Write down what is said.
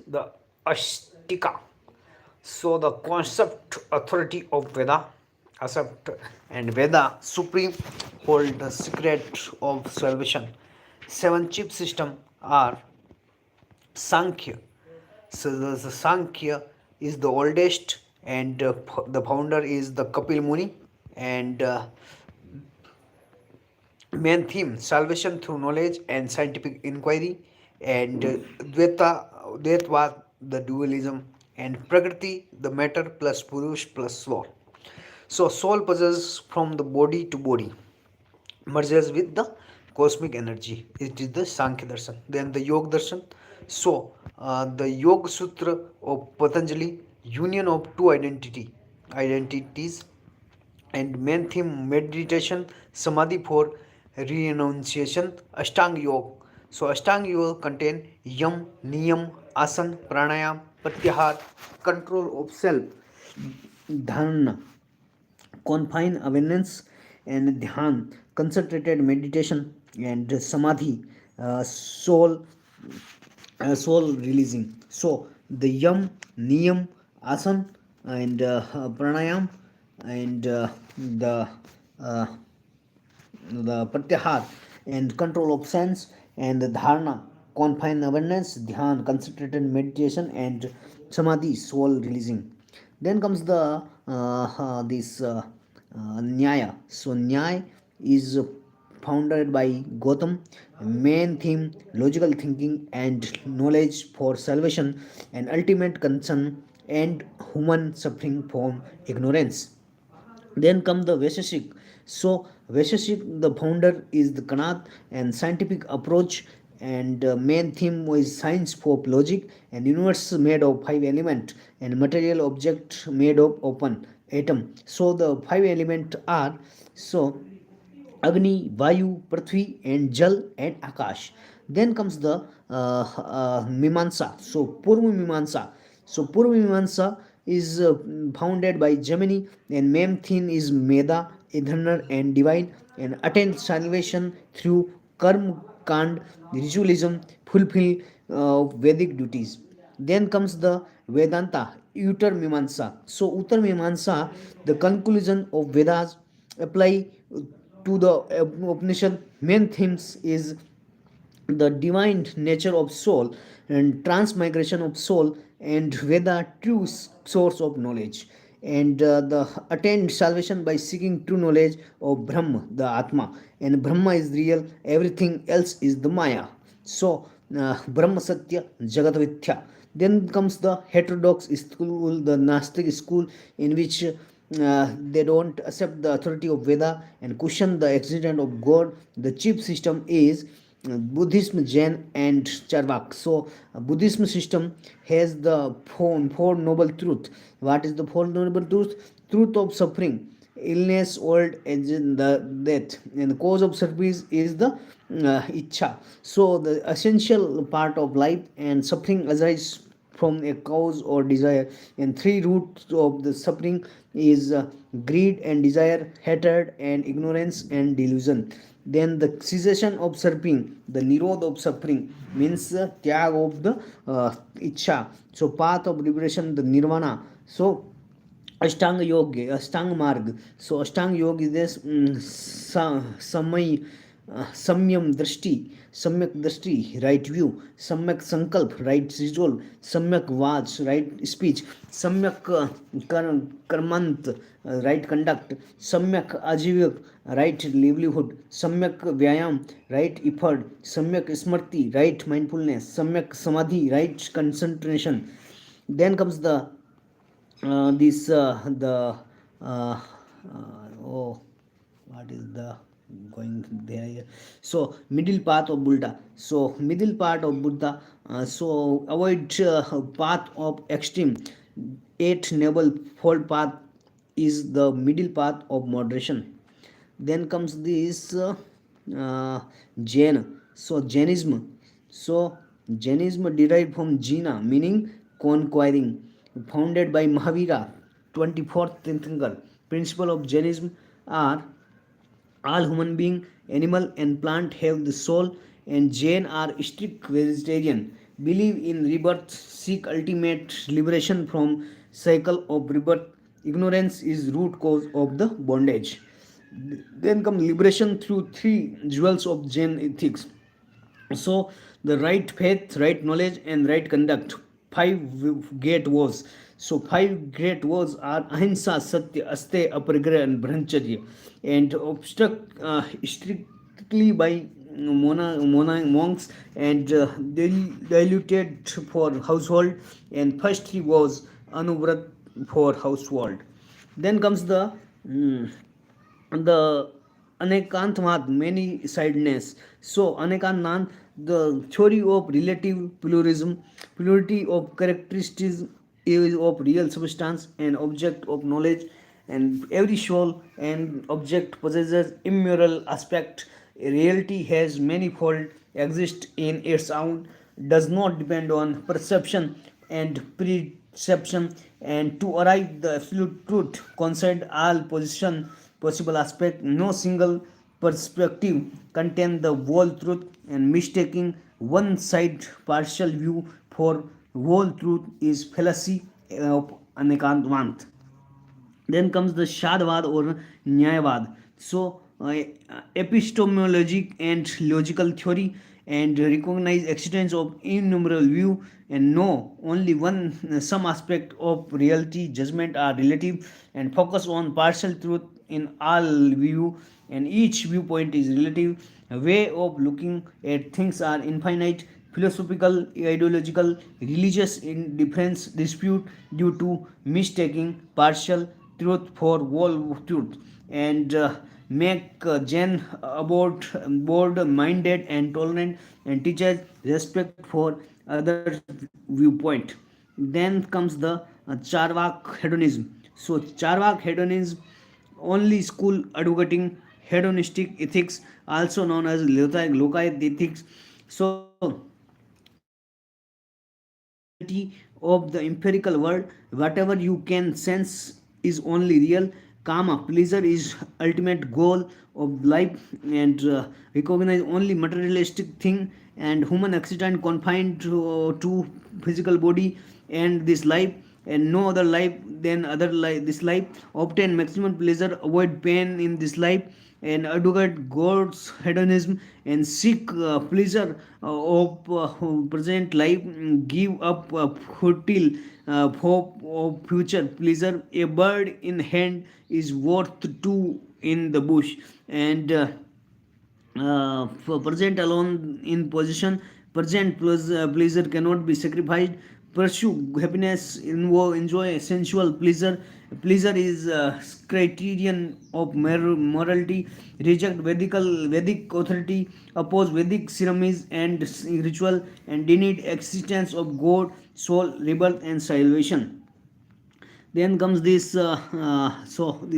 the Ashtika. So the concept authority of Veda, accept and Veda supreme hold the secret of salvation. Seven chief system are Sankhya. So the Sankhya is the oldest, and the founder is the Kapil Muni, and main theme salvation through knowledge and scientific inquiry, and Dvaita the dualism, and Prakriti the matter plus Purush plus soul. So soul passes from the body to body, merges with the cosmic energy. It is the Sankhya Darshan. Then the Yoga Darshan. So the Yoga Sutra of Patanjali, union of two identities, and main theme meditation, samadhi for renunciation, Ashtanga Yoga. So Ashtanga Yoga contain yam, niyam, asan, pranayam, pratyahar, control of self, dharana, confine awareness, and dhyan, concentrated meditation, and samadhi, soul soul releasing. So the yam, niyam, asan, and pranayam, and uh, the pratyahar, and control of sense, and the dharana, confined awareness, dhyan, concentrated meditation, and samadhi, soul releasing. Then comes the this nyaya. So nyaya is founded by Gautam. Main theme logical thinking and knowledge for salvation, and ultimate concern and human suffering from ignorance. Then come the Vaisheshik. So Vaisheshik, the founder is the Kanath, and scientific approach, and main theme was science for logic, and universe made of five element, and material object made of open atom. So the five element are, so Agni, Vayu, Prithvi, and Jal and Akash. Then comes the Mimansa. So Purva Mimansa. So Purva Mimansa is founded by Gemini, and main theme is Meda, eternal and divine, and attain salvation through Karma Kand, ritualism, fulfill Vedic duties. Then comes the Vedanta, Uttar Mimansa. So Uttar Mimansa, the conclusion of Vedas, apply to the Upanishad. Main themes is the divine nature of soul, and transmigration of soul, and Veda true source of knowledge, and the attained salvation by seeking true knowledge of Brahma, the Atma, and Brahma is real, everything else is the Maya. So Brahma Satya Jagat Vitya. Then comes the heterodox school, the Gnostic school, in which they don't accept the authority of Veda and question the existence of God. The chief system is Buddhism, Jain, and Charvak. So, Buddhism system has the four noble truth. What is the four noble truth? Truth of suffering, illness, old age, and the death, and the cause of service is the ichha. So, the essential part of life and suffering arises from a cause or desire, and three roots of the suffering is greed and desire, hatred and ignorance and delusion. Then the cessation of suffering, the nirod of suffering, means tyag of the ichha. So path of liberation, the nirvana. So Ashtanga Yoga, Ashtanga Marg. So Ashtanga Yoga is this samay, samyam drishti, samyak drishti, right view, samyak sankalp, right resolve, samyak vach, right speech, samyak karmant, right conduct, samyak ajivak, right livelihood, samyak vyayam, right effort, samyak smarti, right mindfulness, samyak samadhi, right concentration. Then comes the this the oh, what is the going there? So middle path of Buddha. So middle part of Buddha. So avoid path of extreme. Eight noble fold path is the middle path of moderation. Then comes this Jain. So Jainism. So Jainism derived from Jina, meaning conquering, founded by Mahavira, 24th Tirthankar. Principle of Jainism are all human being, animal and plant have the soul, and Jain are strict vegetarian, believe in rebirth, seek ultimate liberation from cycle of rebirth. Ignorance is root cause of the bondage. Then come liberation through three jewels of Jain ethics. So the right faith, right knowledge, and right conduct. Five great words. So five great words are ahimsa, satya, aste, aparigraha, and brahmacharya, and obstruct strictly by monks and diluted for household. And first three was anuvrat for household. Then comes the Anekantvad, many sidedness. So Anekantnan, the theory of relative pluralism, plurality of characteristics is of real substance and object of knowledge, and every soul and object possesses immoral aspect. Reality has manifold, exist in its own, does not depend on perception and perception, and to arrive the absolute truth consider all position possible aspect. No single perspective contain the whole truth, and mistaking one side partial view for whole truth is fallacy of anekantwant. Then comes the Shadvad or Nyayavad. So, epistemologic and logical theory and recognize existence of innumerable view and know only one some aspect of reality. Judgment are relative and focus on partial truth in all view, and each viewpoint is relative. A way of looking at things are infinite. Philosophical, ideological, religious indifference dispute due to mistaking partial truth for whole truth, and make Jen about board-minded and tolerant, and teaches respect for other viewpoint. Then comes the Charvak hedonism. So Charvak hedonism only school advocating hedonistic ethics, also known as Lokayat ethics. So believe in reality of the empirical world. Whatever you can sense is only real. Kama, pleasure is ultimate goal of life, and recognize only materialistic thing, and human accident confined to physical body and this life, and no other life than other life this life. Obtain maximum pleasure, avoid pain in this life, and advocate God's hedonism, and seek pleasure of present life. Give up fertile hope of future pleasure. A bird in hand is worth two in the bush, and for present alone in position. Present plus pleasure cannot be sacrificed. Pursue happiness, enjoy sensual pleasure. Pleasure is criterion of morality. Reject Vedic authority, oppose Vedic ceremonies and ritual, and deny existence of God, soul, rebirth, and salvation. Then comes this. So